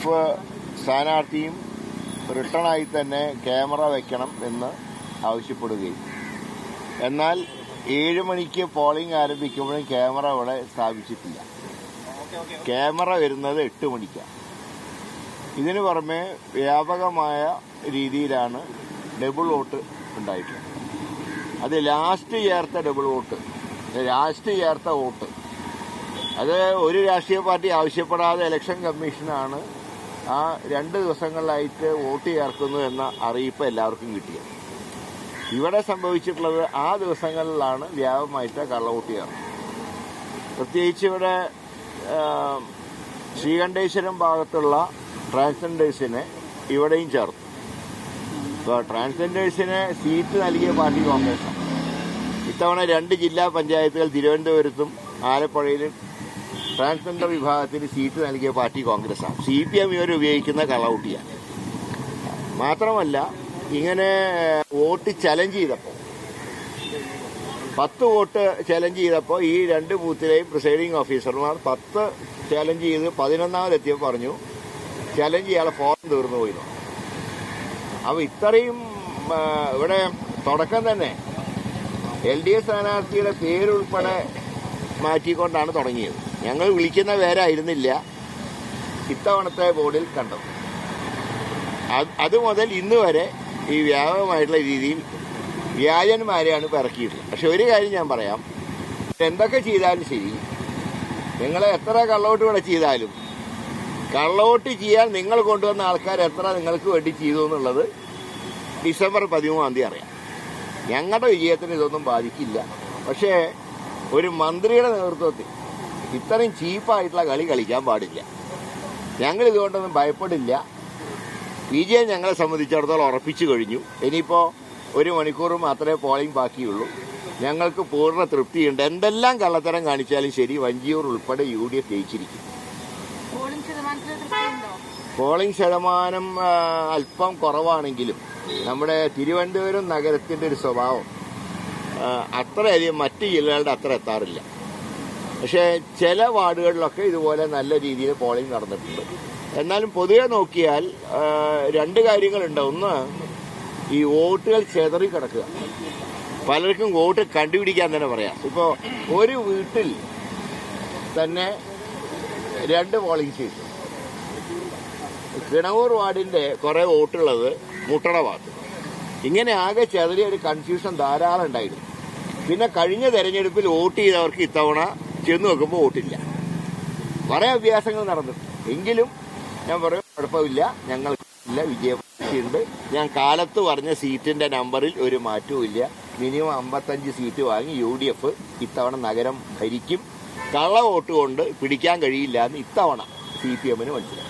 F സ്ഥാനാർത്ഥിയും റിട്ടേണായി തന്നെ camera വയ്ക്കണം എന്ന് ആവശ്യപ്പെടുകയും എന്നാൽ 7 മണിക്ക് പോളിംഗ് ആരംഭിക്കുമ്പോഴും ക്യാമറ ഇവിടെ സ്ഥാപിച്ചിട്ടില്ല. ക്യാമറ വരുന്നത് 8 മണിക്കാണ്. ഇതിനു പുറമെ വ്യാപകമായ രീതിയിലാണ് ഡബിൾ വോട്ട് ഉണ്ടായിട്ടുള്ളത്. അത് ലാസ്റ്റ് ചേർത്ത വോട്ട് അത് ഒരു രാഷ്ട്രീയ പാർട്ടി ആവശ്യപ്പെടാതെ ഇലക്ഷൻ കമ്മീഷനാണ് ആ 2 ദിവസങ്ങളിലായിട്ട് വോട്ട് ചേർക്കുന്നു എന്ന അറിയിപ്പ് എല്ലാവർക്കും കിട്ടിയത്. ഇവിടെ സംഭവിച്ചിട്ടുള്ളത് ആ ദിവസങ്ങളിലാണ് വ്യാപകമായിട്ട് കള്ളവോട്ട് ചേർന്നത്. പ്രത്യേകിച്ച് ഇവിടെ ശ്രീകണ്ഠേശ്വരം ഭാഗത്തുള്ള ട്രാൻസ്ജെൻഡേഴ്സിനെ ഇവിടെയും ചേർത്തു. ഇപ്പോൾ ട്രാൻസ്ജെൻഡേഴ്സിന് സീറ്റ് നൽകിയ പാർട്ടി കോൺഗ്രസാണ്. ഇത്തവണ 2 ജില്ലാ പഞ്ചായത്തുകൾ തിരുവനന്തപുരത്തും ആലപ്പുഴയിലും ട്രാൻസ്ജെൻഡർ വിഭാഗത്തിന് സീറ്റ് നൽകിയ പാർട്ടി കോൺഗ്രസാണ്. CPM ഇവർ ഉപയോഗിക്കുന്ന കള്ളവോട്ടിയാണ്. മാത്രമല്ല ഇങ്ങനെ വോട്ട് ചലഞ്ച് ചെയ്തപ്പോൾ 10 വോട്ട് ചലഞ്ച് ചെയ്തപ്പോൾ ഈ 2 ബൂത്തിലെയും പ്രിസൈഡിംഗ് ഓഫീസർമാർ 10 ചലഞ്ച് ചെയ്ത് 11ാമതെത്തിയപ്പോൾ പറഞ്ഞു ചലഞ്ച് ചെയ്യാതെ ഫോം തീർന്നു പോയി. അപ്പോൾ ഇത്രയും ഇവിടെ തുടക്കം തന്നെ LDF സ്ഥാനാർത്ഥിയുടെ പേരുൾപ്പെടെ മാറ്റിക്കൊണ്ടാണ് തുടങ്ങിയത്. ഞങ്ങൾ വിളിക്കുന്ന പേരായിരുന്നില്ല ഇത്തവണത്തെ ബോർഡിൽ കണ്ടത്. അതുമുതൽ ഇന്ന് വരെ ഈ വ്യാപകമായിട്ടുള്ള രീതിയിൽ വ്യാജന്മാരെയാണ് ഇപ്പോൾ ഇറക്കിയിട്ടുള്ളത്. പക്ഷെ ഒരു കാര്യം ഞാൻ പറയാം, എന്തൊക്കെ ചെയ്താലും ശരി, നിങ്ങൾ എത്ര കള്ളവോട്ട് ഇവിടെ ചെയ്താലും കള്ളവോട്ട് ചെയ്യാൻ നിങ്ങൾ കൊണ്ടുവന്ന ആൾക്കാർ എത്ര നിങ്ങൾക്ക് വേണ്ടി ചെയ്തു എന്നുള്ളത് ഡിസംബർ 13-ാം തീയതി അറിയാം. ഞങ്ങളുടെ വിജയത്തിന് ഇതൊന്നും ബാധിക്കില്ല. പക്ഷേ ഒരു മന്ത്രിയുടെ നേതൃത്വത്തിൽ ഇത്രയും ചീപ്പായിട്ടുള്ള കളി കളിക്കാൻ പാടില്ല. ഞങ്ങൾ ഇതുകൊണ്ടൊന്നും ഭയപ്പെടില്ല. വിജയം ഞങ്ങളെ സംബന്ധിച്ചിടത്തോളം ഉറപ്പിച്ചു കഴിഞ്ഞു. ഇനിയിപ്പോൾ 1 മണിക്കൂർ മാത്രമേ പോളിംഗ് ബാക്കിയുള്ളൂ. ഞങ്ങൾക്ക് പൂർണ്ണ തൃപ്തിയുണ്ട്. എന്തെല്ലാം കള്ളത്തരം കാണിച്ചാലും ശരി, വഞ്ചിയൂർ ഉൾപ്പെടെ UDF ജയിച്ചിരിക്കും. പോളിംഗ് ശതമാനം അല്പം കുറവാണെങ്കിലും നമ്മുടെ തിരുവനന്തപുരം നഗരത്തിന്റെ ഒരു സ്വഭാവം അത്രയധികം മറ്റ് ജില്ലകളുടെ അത്ര എത്താറില്ല. പക്ഷേ ചില വാർഡുകളിലൊക്കെ ഇതുപോലെ നല്ല രീതിയിൽ പോളിംഗ് നടന്നിട്ടുണ്ട്. എന്നാലും പൊതുവെ നോക്കിയാൽ 2 കാര്യങ്ങളുണ്ട്. ഒന്ന്, ഈ വോട്ടുകൾ ചെതറി കിടക്കുക. പലർക്കും വോട്ട് കണ്ടുപിടിക്കാൻ തന്നെ പറയാം. ഇപ്പോൾ ഒരു വീട്ടിൽ തന്നെ 2 പോളിംഗ് സ്റ്റേഷൻ. കിണവൂർ വാർഡിന്റെ കുറെ വോട്ടുള്ളത് മുട്ടണ ഭാഗത്ത്. ഇങ്ങനെ ആകെ ചെറിയ ഒരു കൺഫ്യൂഷൻ ധാരാളം ഉണ്ടായിരുന്നു. പിന്നെ കഴിഞ്ഞ തെരഞ്ഞെടുപ്പിൽ വോട്ട് ചെയ്തവർക്ക് ഇത്തവണ ചെന്ന് നോക്കുമ്പോൾ വോട്ടില്ല. കുറെ അഭ്യാസങ്ങൾ നടന്നിട്ടുണ്ട്. എങ്കിലും ഞാൻ പറയും കുഴപ്പമില്ല, ഞങ്ങൾക്കില്ല, വിജയമുണ്ട്. ഞാൻ കാലത്ത് പറഞ്ഞ സീറ്റിന്റെ നമ്പറിൽ ഒരു മാറ്റവും ഇല്ല. മിനിമം 55 സീറ്റ് വാങ്ങി UDF ഇത്തവണ നഗരം ഭരിക്കും. കള്ള വോട്ട് കൊണ്ട് പിടിക്കാൻ കഴിയില്ല എന്ന് ഇത്തവണ CPM മനസ്സിലായി.